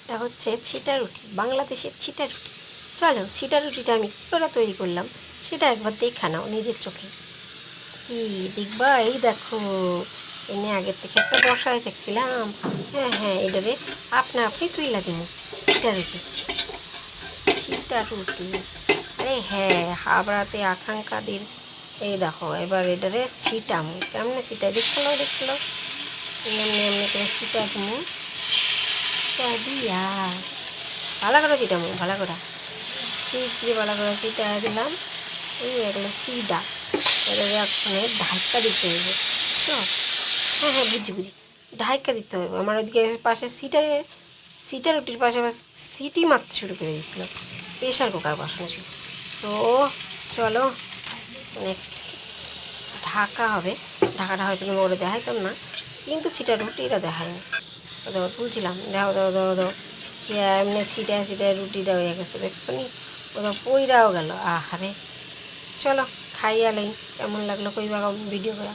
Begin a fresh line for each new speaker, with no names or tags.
এটা হচ্ছে ছিটা রুটি, বাংলাদেশের ছিটা রুটি। চলো ছিটা রুটিটা আমি কী করে তৈরি করলাম সেটা একবার দেখা নাও নিজের চোখে। কি দেখবা? এই দেখো, এনে আগের থেকে একটা বসায় দেখছিলাম। হ্যাঁ হ্যাঁ, এটারে আপনা আপনি তুইলা দিন। ছিটা রুটি, ছিটা রুটি। আরে হ্যাঁ, হাবড়াতে আকাঙ্ক্ষাদের। এই দেখো এবার এটারে ছিটাম। কেমনে ছিটাই দেখলো দেখলো, এমনি এমনি করে ছিটা দিমু। ছিটা দিয়া ভালো করে ছিটামু, ভালো করে ঠিক দিয়ে ভালো করে ছিটা দিলাম। এই এগুলো সিডা, এটারে এখন ঢাকা দিতে হইবে। তো হ্যাঁ হ্যাঁ, বুঝি বুঝি, ঢাকা দিতে হবে। আমার ওদিকে পাশে সিটা রুটির পাশে আবার সিটি মারতে শুরু করে দিয়েছিল, প্রেশার কুকার বসানো ছিল। তো চলো নেক্সট ঢাকা হবে। ঢাকাটা হয়তো তুমি ওরা দেখাইতাম না, কিন্তু ছিটা রুটিটা দেখায়নি। ওদের তুলছিলাম, দাও দাও দাও দাও, এমনি ছিটায় ছিটায় রুটিটা হয়ে গেছে দেখছো নি, ওরা পইরাও গেল। আহারে, চলো খাইয়া লই, কেমন লাগলো কইবা ভিডিও করা।